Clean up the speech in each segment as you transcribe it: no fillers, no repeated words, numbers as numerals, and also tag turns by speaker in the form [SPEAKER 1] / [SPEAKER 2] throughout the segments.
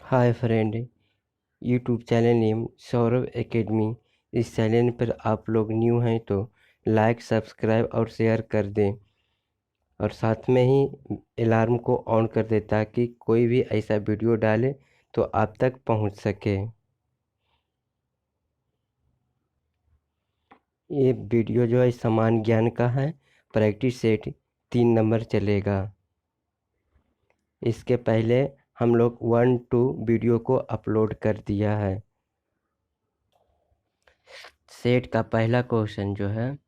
[SPEAKER 1] Hi friend, YouTube channel name Saurabh academy. इस channel पर आप लोग न्यू हैं तो लाइक, सब्सक्राइब और शेयर कर दें और साथ में ही अलार्म को ऑन कर दें ताकि कोई भी ऐसा वीडियो डाले तो आप तक पहुंच सके। ये वीडियो जो है समान ज्ञान का है। प्रैक्टिस सेट 3 नंबर चलेगा। इसके पहले हम लोग 1-2 वीडियो को अपलोड कर दिया है। सेट का पहला क्वेश्चन जो है,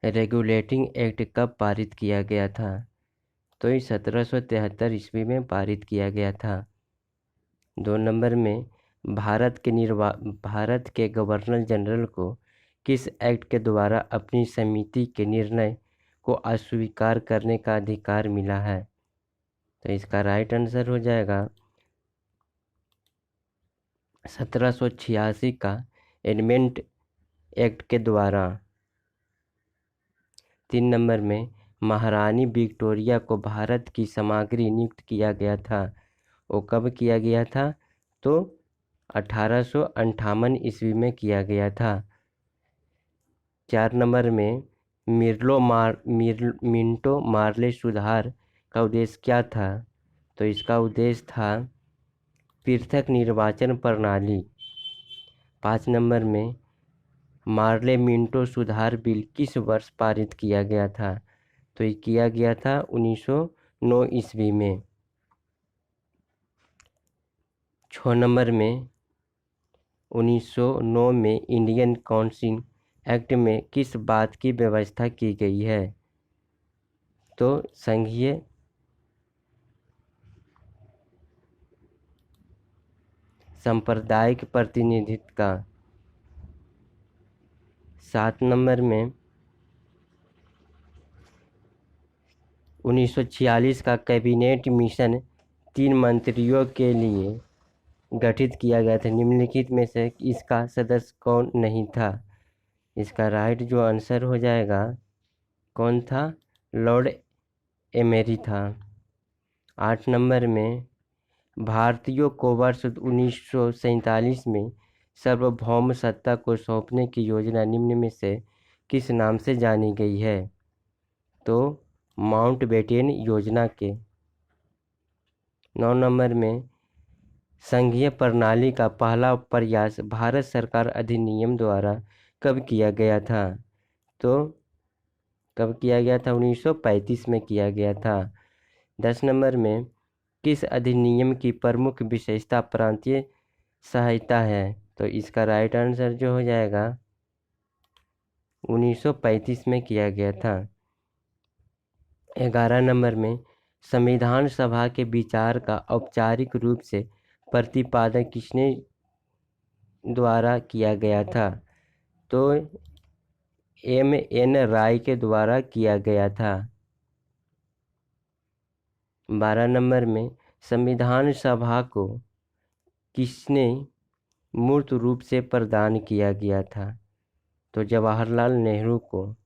[SPEAKER 1] रेगुलेटिंग एक्ट कब पारित किया गया था? तो ये 1773 ईस्वी में पारित किया गया था। 2 नंबर में, भारत के गवर्नर जनरल को किस एक्ट के द्वारा अपनी समिति के निर्णय को अस्वीकार करने का अधिकार मिला है? तो इसका राइट आंसर हो जाएगा 1786 का एमेंडमेंट एक्ट के द्वारा। 3 नंबर में, महारानी विक्टोरिया को भारत की सामग्री नियुक्त किया गया था। वो कब किया गया था? तो 1858 ईस्वी में किया गया था। 4 नंबर में, मिंटो मार्ले सुधार का उद्देश्य क्या था? तो इसका उद्देश्य था पृथक निर्वाचन प्रणाली। 5 नंबर में, मार्ले मिंटो सुधार बिल किस वर्ष पारित किया गया था? तो ये किया गया था 1909 ईस्वी में। 6 नंबर में, 1909 में इंडियन काउंसिल एक्ट में किस बात की व्यवस्था की गई है? तो संघीय सांप्रदायिक प्रतिनिधित्व का। 7 नंबर में, 1946 का कैबिनेट मिशन 3 मंत्रियों के लिए गठित किया गया था। निम्नलिखित में से इसका सदस्य कौन नहीं था? इसका राइट जो आंसर हो जाएगा, कौन था? लॉर्ड एमेरी था। 8 नंबर में, भारतीयों को वर्ष 1947 में सार्वभौम सत्ता को सौंपने की योजना निम्न में से किस नाम से जानी गई है? तो माउंटबेटन योजना के। 9 नंबर में, संघीय प्रणाली का पहला प्रयास भारत सरकार अधिनियम द्वारा कब किया गया था? तो कब किया गया था? 1935 में किया गया था। 10 नंबर में, किस अधिनियम की प्रमुख विशेषता प्रांतीय सहायता है? तो इसका राइट आंसर जो हो जाएगा 1935 में किया गया था। 11 नंबर में, संविधान सभा के विचार का औपचारिक रूप से प्रतिपादन किसने द्वारा किया गया था? तो M.N. राय के द्वारा किया गया था। 12 नंबर में, संविधान सभा को किसने मूर्त रूप से प्रदान किया गया था? तो जवाहरलाल नेहरू को।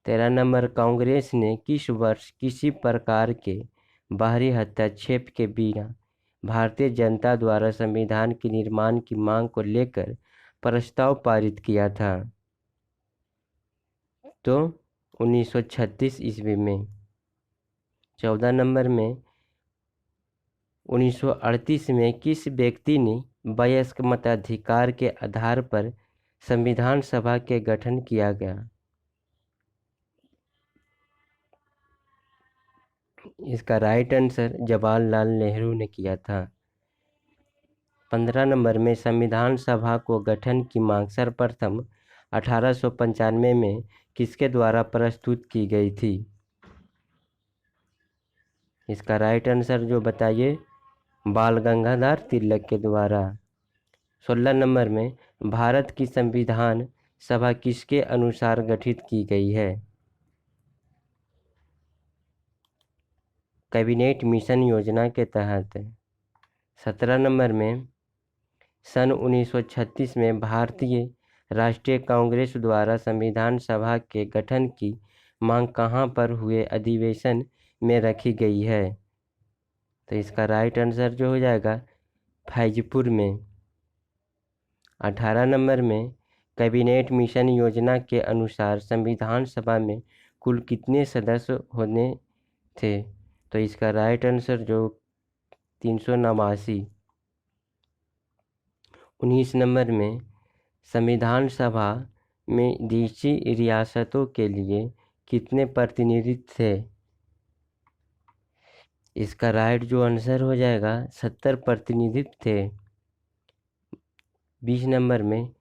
[SPEAKER 1] 13 नंबर, कांग्रेस ने किस वर्ष किसी प्रकार के बाहरी हस्तक्षेप के बिना भारतीय जनता द्वारा संविधान के निर्माण की मांग को लेकर प्रस्ताव पारित किया था? तो 1936 ईस्वी में। 14 नंबर में, 1938 में किस व्यक्ति ने वयस्क मताधिकार के आधार पर संविधान सभा के गठन किया गया? इसका राइट आंसर जवाहरलाल नेहरू ने किया था। 15 नंबर में, संविधान सभा को गठन की मांग सर्वप्रथम 1895 में किसके द्वारा प्रस्तुत की गई थी? इसका राइट आंसर जो बताइए, बाल गंगाधर तिलक के द्वारा। 16 नंबर में, भारत की संविधान सभा किसके अनुसार गठित की गई है? कैबिनेट मिशन योजना के तहत। 17 नंबर में, सन 1936 में भारतीय राष्ट्रीय कांग्रेस द्वारा संविधान सभा के गठन की मांग कहाँ पर हुए अधिवेशन में रखी गई है? तो इसका राइट आंसर जो हो जाएगा फैजपुर में। 18 नंबर में कैबिनेट मिशन योजना के अनुसार संविधान सभा में कुल कितने सदस्य होने थे? तो इसका राइट आंसर जो 389। 19 नंबर में संविधान सभा में देशी रियासतों के लिए कितने प्रतिनिधि थे? इसका राइट जो आंसर हो जाएगा 70 प्रतिनिधि थे। 20 नंबर में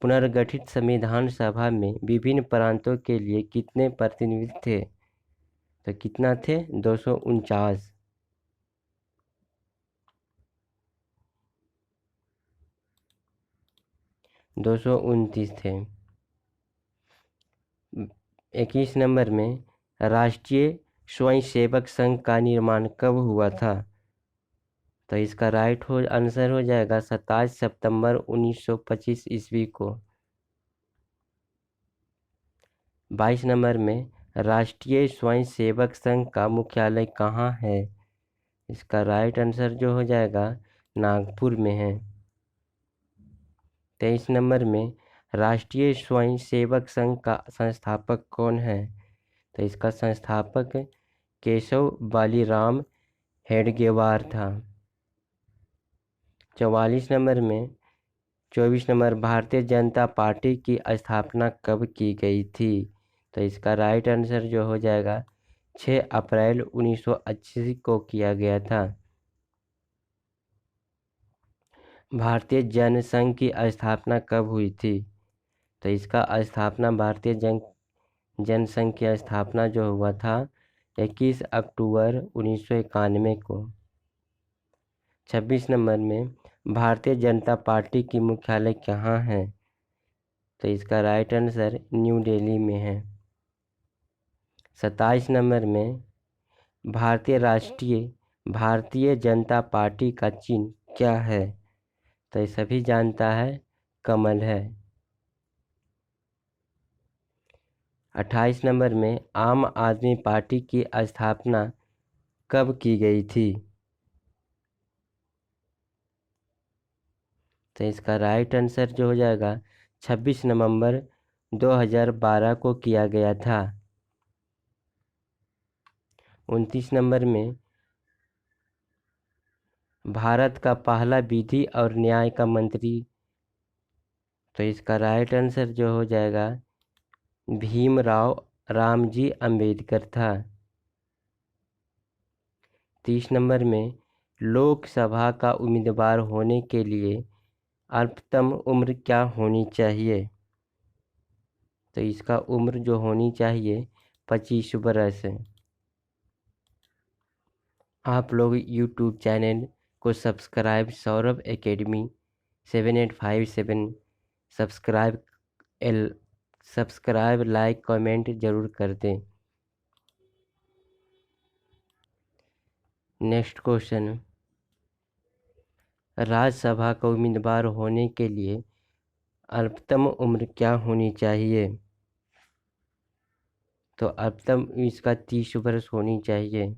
[SPEAKER 1] पुनर्गठित संविधान सभा में विभिन्न प्रांतों के लिए कितने प्रतिनिधि थे? तो कितना थे? 249। 229 थे। 21 नंबर में राष्ट्रीय स्वयंसेवक संघ का निर्माण कब हुआ था? तो इसका राइट आंसर हो जाएगा 27 सितंबर 1925 ईस्वी को। 22 नंबर में राष्ट्रीय स्वयंसेवक संघ का मुख्यालय कहाँ है? इसका राइट आंसर जो हो जाएगा नागपुर में है। 23 नंबर में राष्ट्रीय स्वयंसेवक संघ का संस्थापक कौन है? तो इसका संस्थापक केशव बालीराम हेडगेवार था। 44 नंबर में 24 नंबर भारतीय जनता पार्टी की स्थापना कब की गई थी? तो इसका राइट आंसर जो हो जाएगा 6 अप्रैल 1980 को किया गया था। भारतीय जनसंघ की स्थापना कब हुई थी? तो इसका स्थापना भारतीय जनसंघ की स्थापना जो हुआ था 21 अक्टूबर 1991 को। 26 नंबर में भारतीय जनता पार्टी की मुख्यालय कहाँ है? तो इसका राइट आंसर न्यू दिल्ली में है। 27 नंबर में भारतीय जनता पार्टी का चिन्ह क्या है? तो ये सभी जानता है, कमल है। 28 नंबर में आम आदमी पार्टी की स्थापना कब की गई थी? तो इसका राइट आंसर जो हो जाएगा 26 नवंबर 2012 को किया गया था। 29 नंबर में भारत का पहला विधि और न्याय का मंत्री, तो इसका राइट आंसर जो हो जाएगा भीमराव रामजी अंबेडकर था। 30 नंबर में लोकसभा का उम्मीदवार होने के लिए अल्पतम उम्र क्या होनी चाहिए? तो इसका उम्र जो होनी चाहिए 25 वर्ष। आप लोग यूट्यूब चैनल को subscribe Saurabh academy 7857 subscribe like comment जरूर कर दें। नेक्स्ट क्वेश्चन, राज्यसभा का उम्मीदवार होने के लिए अल्पतम उम्र क्या होनी चाहिए? तो अल्पतम इसका 30 वर्ष होनी चाहिए।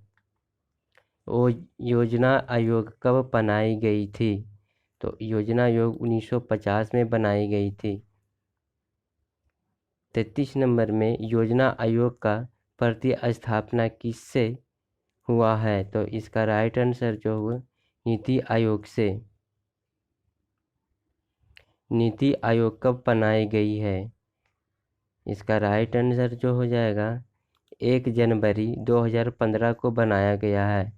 [SPEAKER 1] वो योजना आयोग कब बनाई गई थी? तो योजना आयोग 1950 में बनाई गई थी। 33 नंबर में योजना आयोग का प्रतिस्थापना किससे हुआ है? तो इसका राइट आंसर जो हुआ नीति आयोग से। नीति आयोग कब बनाई गई है? इसका राइट आंसर जो हो जाएगा 1 जनवरी 2015 को बनाया गया है।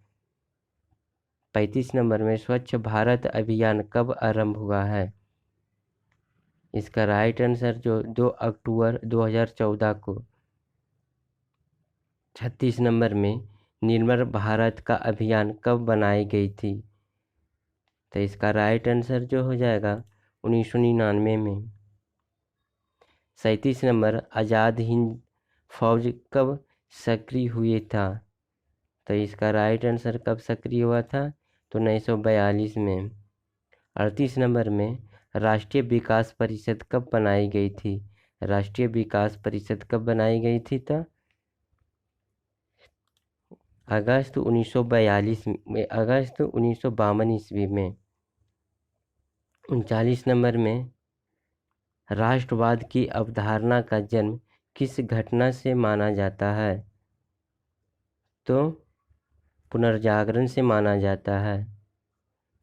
[SPEAKER 1] 35 नंबर में स्वच्छ भारत अभियान कब आरंभ हुआ है? इसका राइट आंसर जो 2 अक्टूबर 2014 को। 36 नंबर में निर्मल भारत का अभियान कब बनाई गई थी? तो इसका राइट आंसर जो हो जाएगा 1999 में। 37 नंबर आज़ाद हिंद फौज कब सक्रिय हुए था? तो इसका राइट आंसर कब सक्रिय हुआ था? तो 1942 में। 38 नंबर में राष्ट्रीय विकास परिषद कब बनाई गई थी? राष्ट्रीय विकास परिषद कब बनाई गई थी? तो अगस्त 1942 में, अगस्त 1952 ईस्वी में। 39 नंबर में, राष्ट्रवाद की अवधारणा का जन्म किस घटना से माना जाता है? तो पुनर्जागरण से माना जाता है।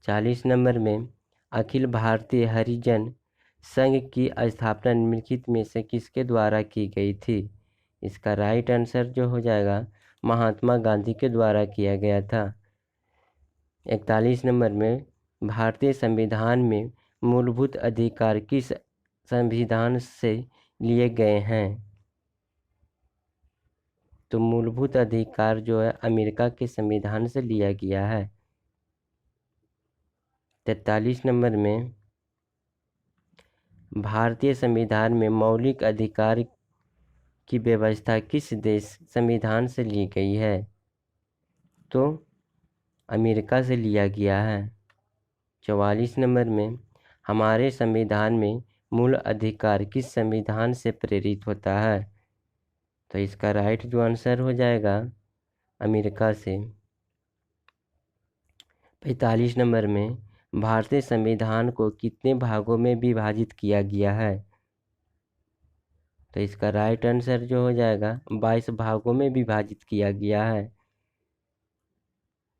[SPEAKER 1] 40 नंबर में, अखिल भारतीय हरिजन संघ की स्थापना निम्नलिखित में से किसके द्वारा की गई थी? इसका राइट आंसर जो हो जाएगा महात्मा गांधी के द्वारा किया गया था। 41 नंबर में, भारतीय संविधान में मूलभूत अधिकार किस संविधान से लिए गए हैं? तो मूलभूत अधिकार जो है अमेरिका के संविधान से लिया गया है। 43 नंबर में, भारतीय संविधान में मौलिक अधिकार की व्यवस्था किस देश संविधान से ली गई है? तो अमेरिका से लिया गया है। 44 नंबर में, हमारे संविधान में मूल अधिकार किस संविधान से प्रेरित होता है? तो इसका राइट जो आंसर हो जाएगा अमेरिका से। 45 नंबर में, भारतीय संविधान को कितने भागों में विभाजित किया गया है? तो इसका राइट आंसर जो हो जाएगा 22 भागों में विभाजित किया गया है।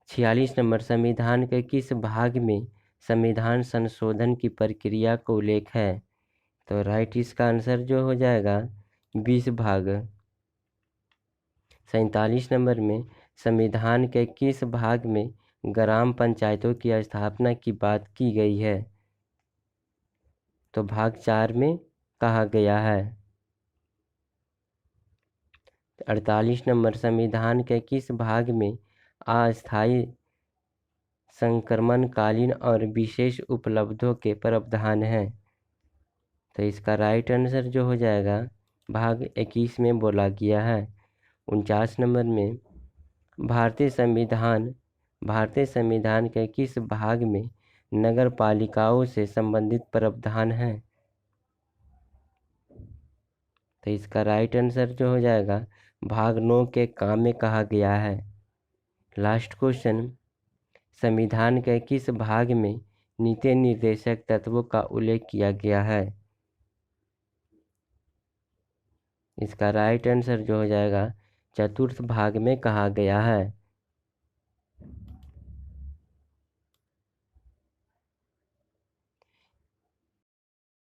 [SPEAKER 1] 46 नंबर, संविधान के किस भाग में संविधान संशोधन की प्रक्रिया का उल्लेख है? तो राइट इसका आंसर जो हो जाएगा 20 भाग। 47 नंबर में, संविधान के किस भाग में ग्राम पंचायतों की स्थापना की बात की गई है? तो भाग 4 में कहा गया है। 48 नंबर, संविधान के किस भाग में अस्थायी संक्रमणकालीन और विशेष उपलब्धों के प्रावधान हैं? तो इसका राइट आंसर जो हो जाएगा भाग 21 में बोला गया है। 49 नंबर में, भारतीय संविधान के किस भाग में नगर पालिकाओं से संबंधित प्रावधान है? तो इसका राइट आंसर जो हो जाएगा भाग 9 के काम में कहा गया है। लास्ट क्वेश्चन, संविधान के किस भाग में नीति निर्देशक तत्वों का उल्लेख किया गया है? इसका राइट आंसर जो हो जाएगा चतुर्थ भाग में कहा गया है।